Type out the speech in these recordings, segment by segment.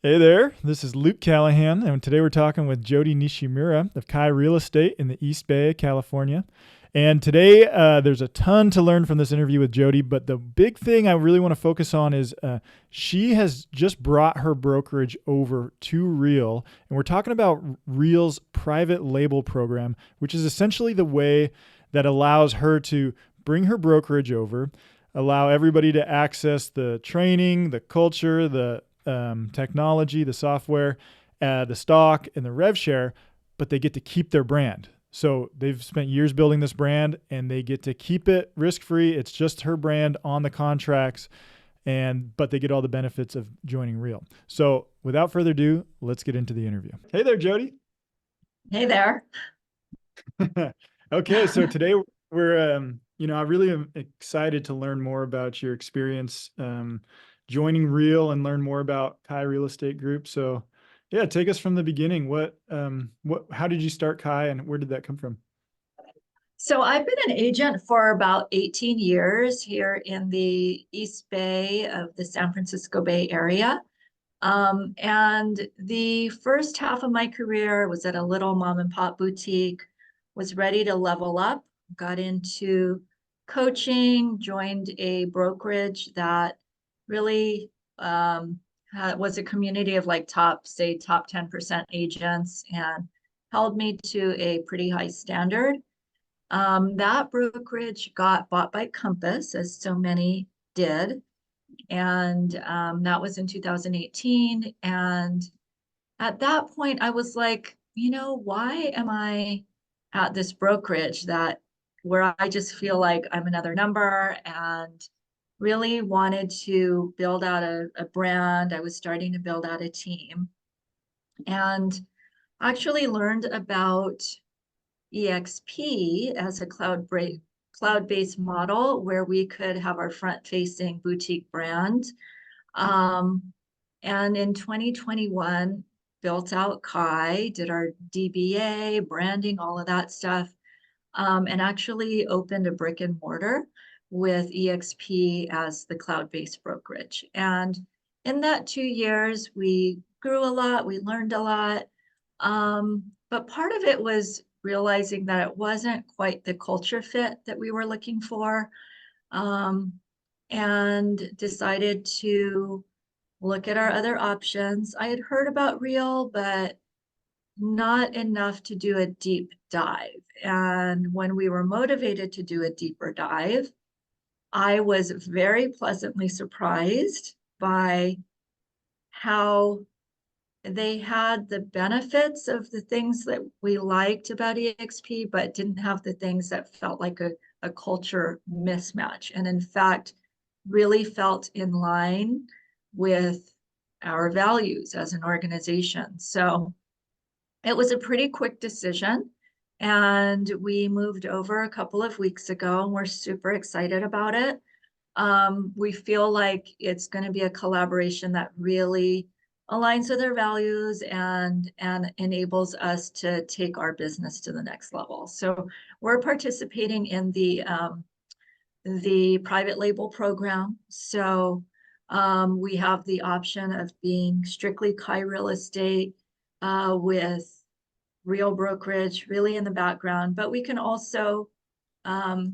Hey there, this is Luke Callahan, and today we're talking with Jodi Nishimura of Kai Real Estate in the East Bay, California. And today, there's a ton to learn from this interview with Jodi, but the big thing I really want to focus on is she has just brought her brokerage over to Real, and we're talking about Real's private label program, which is essentially the way that allows her to bring her brokerage over, allow everybody to access the training, the culture, the technology, the software, the stock, and the rev share, but they get to keep their brand. So they've spent years building this brand and they get to keep it risk free. It's just her brand on the contracts, and but they get all the benefits of joining Real. So without further ado, let's get into the interview. Hey there, Jodi. Hey there. Okay, so today we're I really am excited to learn more about your experience joining Real and learn more about Kai Real Estate Group. So yeah, take us from the beginning. How did you start Kai and where did that come from? So I've been an agent for about 18 years here in the East Bay of the San Francisco Bay Area. And the first half of my career was at a little mom and pop boutique, was ready to level up, got into coaching, joined a brokerage that really was a community of like top 10% agents and held me to a pretty high standard. That brokerage got bought by Compass, as so many did. And that was in 2018. And at that point, I was like, why am I at this brokerage that where I just feel like I'm another number and really wanted to build out a brand. I was starting to build out a team and actually learned about EXP as a cloud-based model where we could have our front-facing boutique brand. Um, and in 2021, built out Kai, did our DBA, branding, all of that stuff, and actually opened a brick and mortar with EXP as the cloud-based brokerage. And in that 2 years, we grew a lot, we learned a lot. But part of it was realizing that it wasn't quite the culture fit that we were looking for, um, and decided to look at our other options. I had heard about Real, but not enough to do a deep dive. And when we were motivated to do a deeper dive, I was very pleasantly surprised by how they had the benefits of the things that we liked about EXP, but didn't have the things that felt like a culture mismatch. And in fact, really felt in line with our values as an organization. So it was a pretty quick decision. And we moved over a couple of weeks ago, and we're super excited about it. We feel like it's going to be a collaboration that really aligns with our values and enables us to take our business to the next level. So we're participating in the private label program. So we have the option of being strictly Kai Real Estate with Real Brokerage really in the background, but we can also um,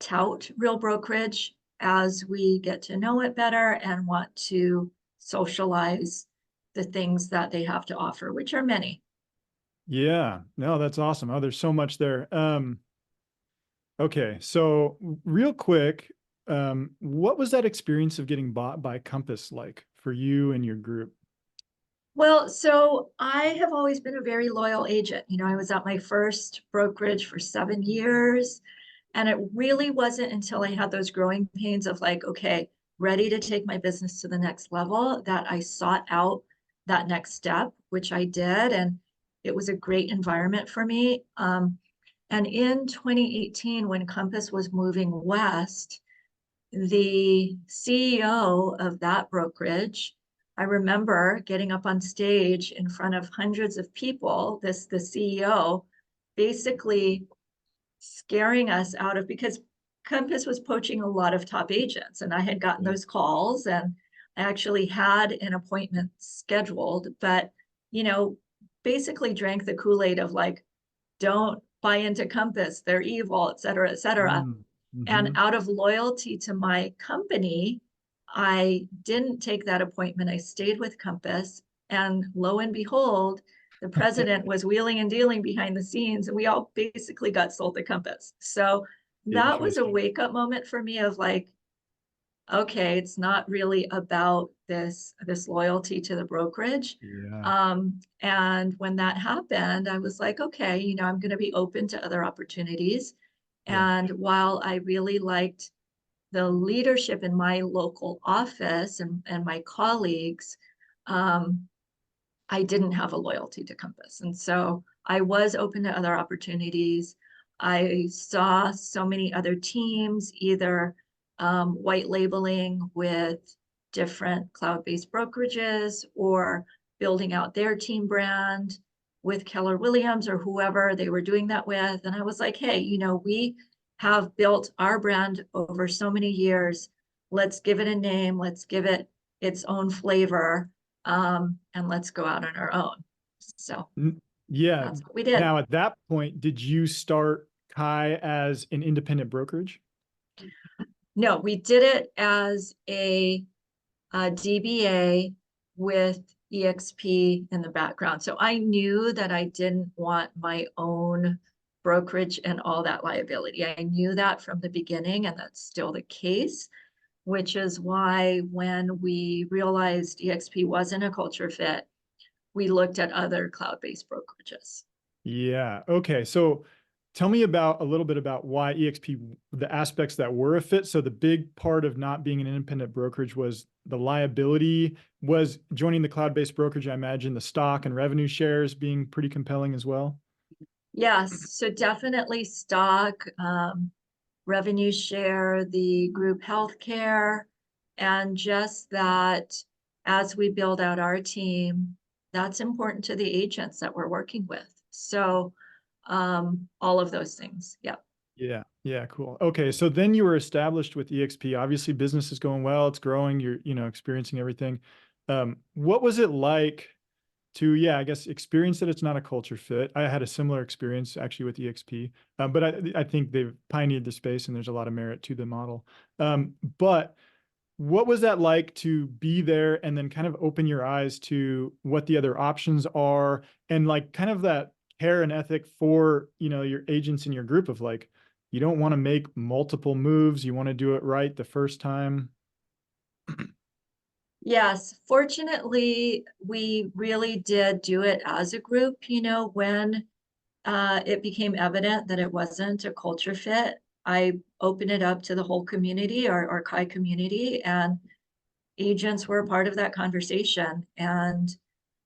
tout Real Brokerage as we get to know it better and want to socialize the things that they have to offer, which are many. Yeah, no, that's awesome. Oh, there's so much there. Okay, so real quick, what was that experience of getting bought by Compass like for you and your group? Well, so I have always been a very loyal agent. I was at my first brokerage for 7 years, and it really wasn't until I had those growing pains of like, okay, ready to take my business to the next level that I sought out that next step, which I did. And it was a great environment for me. And in 2018, when Compass was moving west, the CEO of that brokerage, I remember getting up on stage in front of hundreds of people, the CEO basically scaring us out of because Compass was poaching a lot of top agents and I had gotten Yeah. those calls and I actually had an appointment scheduled, but, you know, basically drank the Kool-Aid of like, don't buy into Compass, they're evil, et cetera, et cetera. And Mm-hmm. out of loyalty to my company, I didn't take that appointment. I stayed with Compass. And lo and behold, the president was wheeling and dealing behind the scenes, and we all basically got sold to Compass. So that was a Interesting. wake up moment for me of like, okay, it's not really about this loyalty to the brokerage. Yeah. And when that happened, I was like, okay, you know, I'm going to be open to other opportunities. Yeah. And while I really liked the leadership in my local office and my colleagues, um, I didn't have a loyalty to Compass. And so I was open to other opportunities. I saw so many other teams either white labeling with different cloud-based brokerages or building out their team brand with Keller Williams or whoever they were doing that with. And I was like, hey, you know, we have built our brand over so many years. Let's give it a name. Let's give it its own flavor, and let's go out on our own. So Yeah. that's what we did. Now, at that point, did you start Kai as an independent brokerage? No, we did it as a DBA with EXP in the background. So I knew that I didn't want my own brokerage and all that liability. I knew that from the beginning, and that's still the case, which is why when we realized EXP wasn't a culture fit, we looked at other cloud-based brokerages. Yeah. Okay. So tell me about a little bit about why EXP, the aspects that were a fit. So the big part of not being an independent brokerage was the liability. Was joining the cloud-based brokerage, I imagine the stock and revenue shares being pretty compelling as well. Yes, so definitely stock, revenue share, the group healthcare, and just that as we build out our team, that's important to the agents that we're working with. So all of those things. Yeah. Yeah. Yeah. Cool. Okay. So then you were established with EXP. Obviously, business is going well. It's growing. You're, experiencing everything. What was it like to, yeah, I guess experience that it's not a culture fit? I had a similar experience actually with EXP, but I think they've pioneered the space and there's a lot of merit to the model. But what was that like to be there and then kind of open your eyes to what the other options are and like kind of that care and ethic for, your agents in your group of like, you don't want to make multiple moves. You want to do it right the first time. Yes, fortunately, we really did do it as a group, you know, when it became evident that it wasn't a culture fit. I opened it up to the whole community, our Kai community, and agents were a part of that conversation. And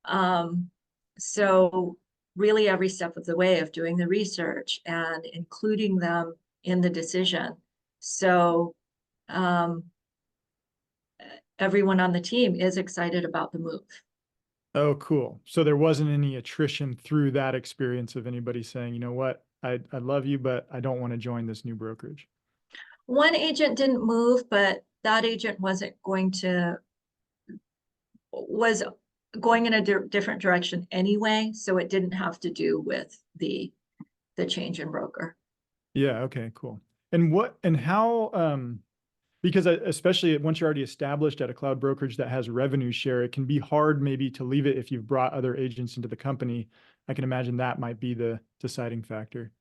um, so really every step of the way of doing the research and including them in the decision. So um, everyone on the team is excited about the move. Oh, cool. So there wasn't any attrition through that experience of anybody saying, you know what, I love you, but I don't want to join this new brokerage. One agent didn't move, but that agent was going in a different direction anyway, so it didn't have to do with the change in broker. Yeah. Okay, cool. And how, because especially once you're already established at a cloud brokerage that has revenue share, it can be hard maybe to leave it if you've brought other agents into the company. I can imagine that might be the deciding factor.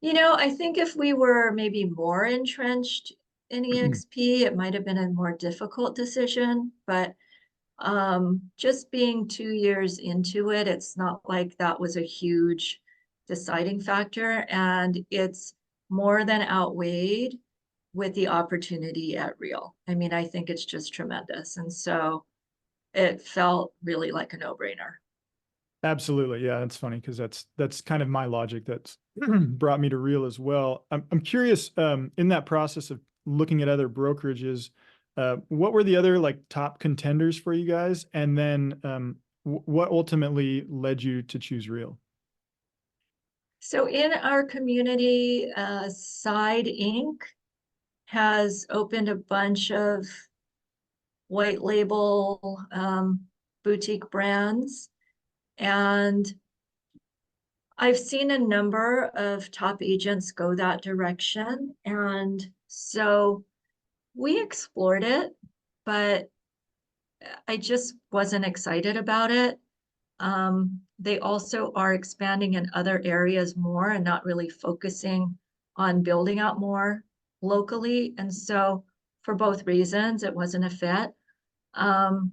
You know, I think if we were maybe more entrenched in EXP, it might have been a more difficult decision, but just being 2 years into it, it's not like that was a huge deciding factor, and it's more than outweighed with the opportunity at Real. I mean, I think it's just tremendous. And so it felt really like a no-brainer. Absolutely. Yeah, that's funny because that's kind of my logic that's brought me to Real as well. I'm curious, in that process of looking at other brokerages, what were the other like top contenders for you guys? And then what ultimately led you to choose Real? So in our community, Side Inc. has opened a bunch of white label boutique brands. And I've seen a number of top agents go that direction. And so we explored it, but I just wasn't excited about it. They also are expanding in other areas more and not really focusing on building out more locally. And so for both reasons, it wasn't a fit. And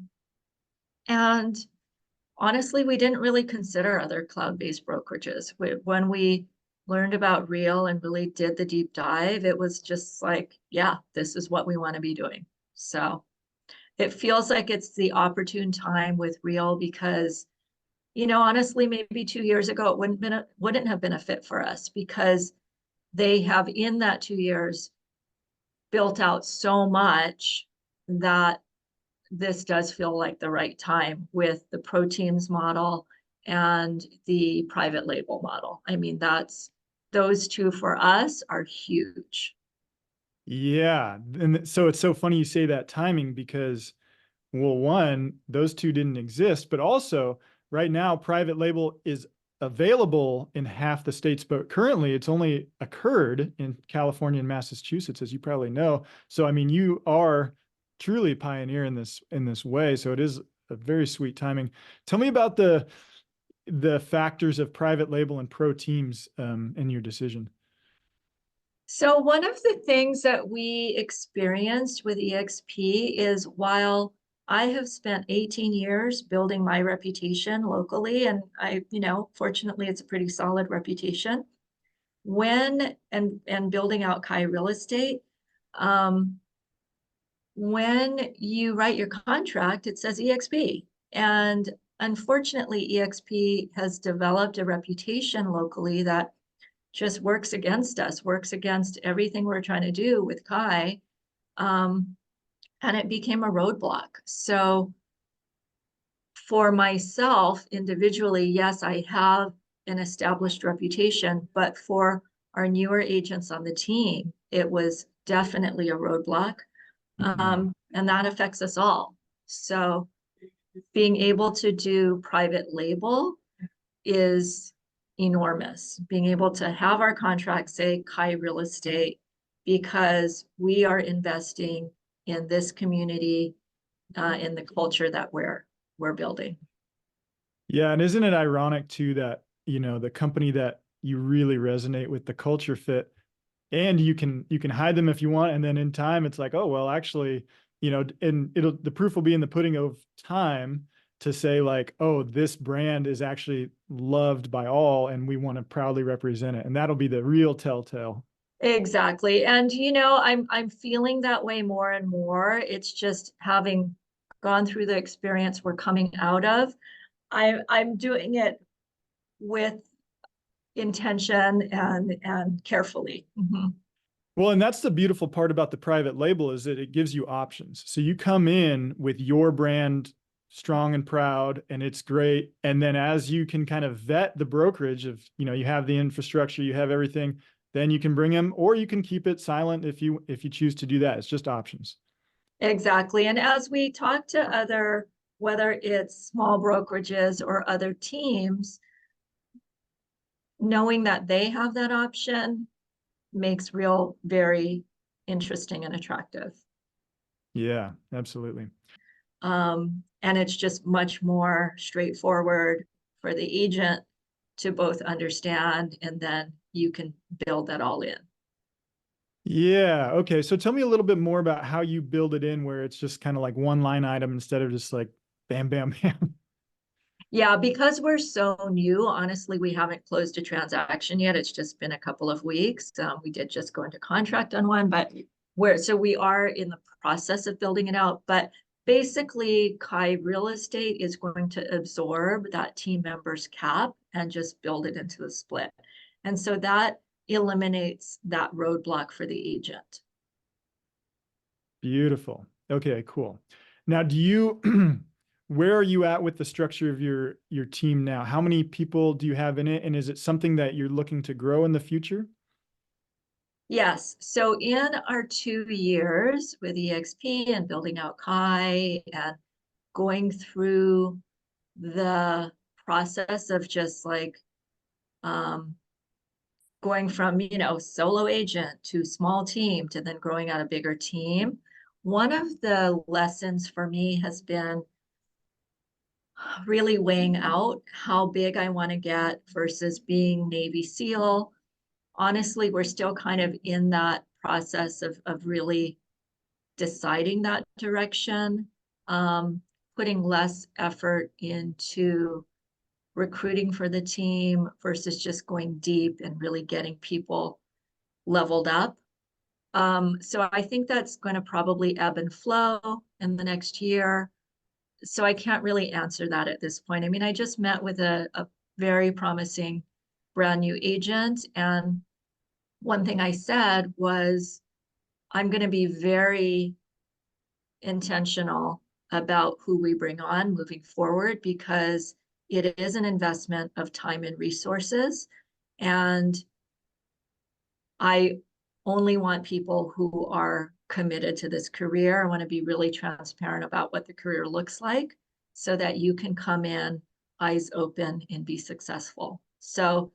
honestly, we didn't really consider other cloud-based brokerages. When we learned about Real and really did the deep dive, it was just like, yeah, this is what we want to be doing. So it feels like it's the opportune time with Real because, honestly, maybe 2 years ago, it wouldn't have been a fit for us because they have in that 2 years built out so much that this does feel like the right time with the pro teams model and the private label model. I mean, those two for us are huge. Yeah. And so it's so funny you say that timing because, well, one, those two didn't exist, but also right now, private label is available in half the states, but currently it's only occurred in California and Massachusetts, as you probably know. So, I mean, you are truly a pioneer in this way. So it is a very sweet timing. Tell me about the factors of private label and pro teams in your decision. So one of the things that we experienced with EXP is while I have spent 18 years building my reputation locally, and fortunately it's a pretty solid reputation, and building out Kai Real Estate, um, when you write your contract, it says EXP. And unfortunately, EXP has developed a reputation locally that just works against us, works against everything we're trying to do with Kai. Um, and it became a roadblock. So for myself individually, yes, I have an established reputation, but for our newer agents on the team, it was definitely a roadblock. And that affects us all. So being able to do private label is enormous. Being able to have our contract say Kai Real Estate because we are investing in this community, in the culture that we're building. Yeah. And isn't it ironic too that, the company that you really resonate with, the culture fit, and you can hide them if you want. And then in time, it's like, oh, well, actually, and the proof will be in the pudding of time to say like, oh, this brand is actually loved by all and we want to proudly represent it. And that'll be the real telltale. Exactly. And I'm feeling that way more and more. It's just having gone through the experience we're coming out of. I'm doing it with intention and carefully. Mhm. Well, and that's the beautiful part about the private label is that it gives you options. So you come in with your brand strong and proud, and it's great. And then as you can kind of vet the brokerage of, you have the infrastructure, you have everything, then you can bring them, or you can keep it silent if you choose to do that. It's just options. Exactly. And as we talk to whether it's small brokerages or other teams, knowing that they have that option makes Real very interesting and attractive. Yeah, absolutely. And it's just much more straightforward for the agent to both understand, and then you can build that all in. Yeah. Okay. So tell me a little bit more about how you build it in where it's just kind of like one line item instead of just like bam, bam, bam. Yeah, because we're so new, honestly, we haven't closed a transaction yet. It's just been a couple of weeks. We did just go into contract on one, but we are in the process of building it out. But basically, Kai Real Estate is going to absorb that team member's cap and just build it into the split. And so that eliminates that roadblock for the agent. Beautiful. Okay, cool. Now, where are you at with the structure of your team now? How many people do you have in it? And is it something that you're looking to grow in the future? Yes. So in our 2 years with EXP and building out Kai and going through the process of just like um, going from, solo agent to small team to then growing out a bigger team, one of the lessons for me has been really weighing out how big I want to get versus being Navy SEAL. Honestly, we're still kind of in that process of really deciding that direction, um, putting less effort into recruiting for the team versus just going deep and really getting people leveled up. So I think that's going to probably ebb and flow in the next year. So I can't really answer that at this point. I mean, I just met with a very promising brand new agent, and one thing I said was, I'm going to be very intentional about who we bring on moving forward because it is an investment of time and resources. And I only want people who are committed to this career. I want to be really transparent about what the career looks like so that you can come in eyes open and be successful. So,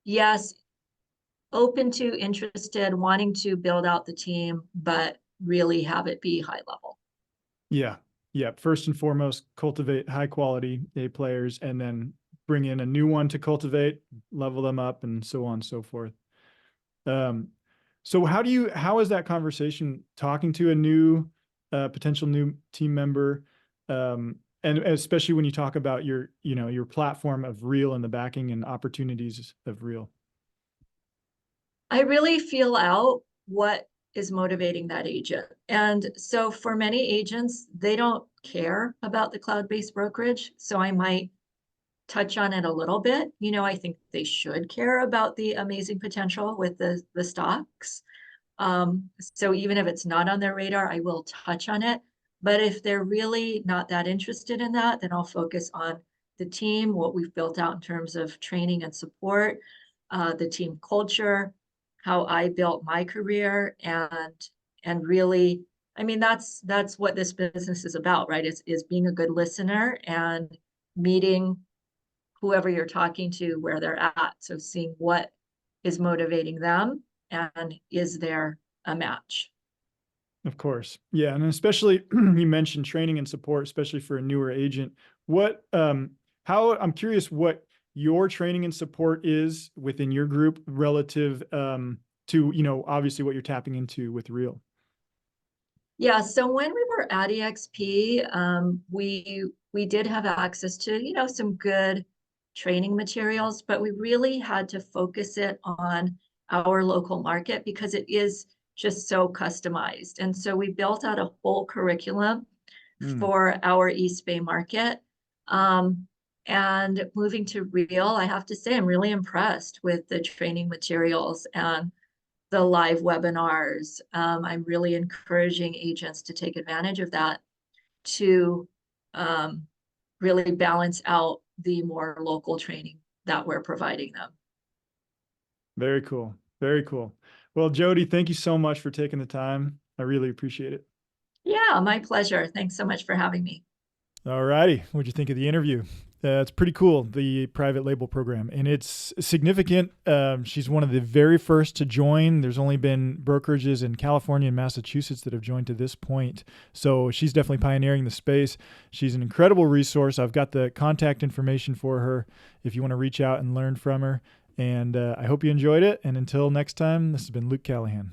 yes, open to, interested, wanting to build out the team, but really have it be high level. Yeah. Yeah. First and foremost, cultivate high quality A players and then bring in a new one to cultivate, level them up, and so on and so forth. Um, so how is that conversation talking to a new, potential new team member? And especially when you talk about your platform of Real and the backing and opportunities of Real. I really feel out what is motivating that agent. And so for many agents, they don't care about the cloud-based brokerage. So I might touch on it a little bit. I think they should care about the amazing potential with the stocks. So even if it's not on their radar, I will touch on it. But if they're really not that interested in that, then I'll focus on the team, what we've built out in terms of training and support, the team culture, how I built my career, and really, I mean, that's what this business is about, right? Is being a good listener and meeting whoever you're talking to where they're at. So seeing what is motivating them and is there a match? Of course. Yeah. And especially you mentioned training and support, especially for a newer agent. How I'm curious what your training and support is within your group relative to, obviously what you're tapping into with Real. Yeah, so when we were at EXP, we did have access to, some good training materials, but we really had to focus it on our local market because it is just so customized. And so we built out a whole curriculum Mm, for our East Bay market. Um, and moving to Real, I have to say, I'm really impressed with the training materials and the live webinars. I'm really encouraging agents to take advantage of that to um, really balance out the more local training that we're providing them. very cool. Very cool. Well, Jodi, thank you so much for taking the time. I really appreciate it. Yeah, my pleasure. Thanks so much for having me. All righty. What'd you think of the interview? It's pretty cool, the private label program, and it's significant. She's one of the very first to join. There's only been brokerages in California and Massachusetts that have joined to this point. So she's definitely pioneering the space. She's an incredible resource. I've got the contact information for her if you want to reach out and learn from her. And I hope you enjoyed it. And until next time, this has been Luke Callahan.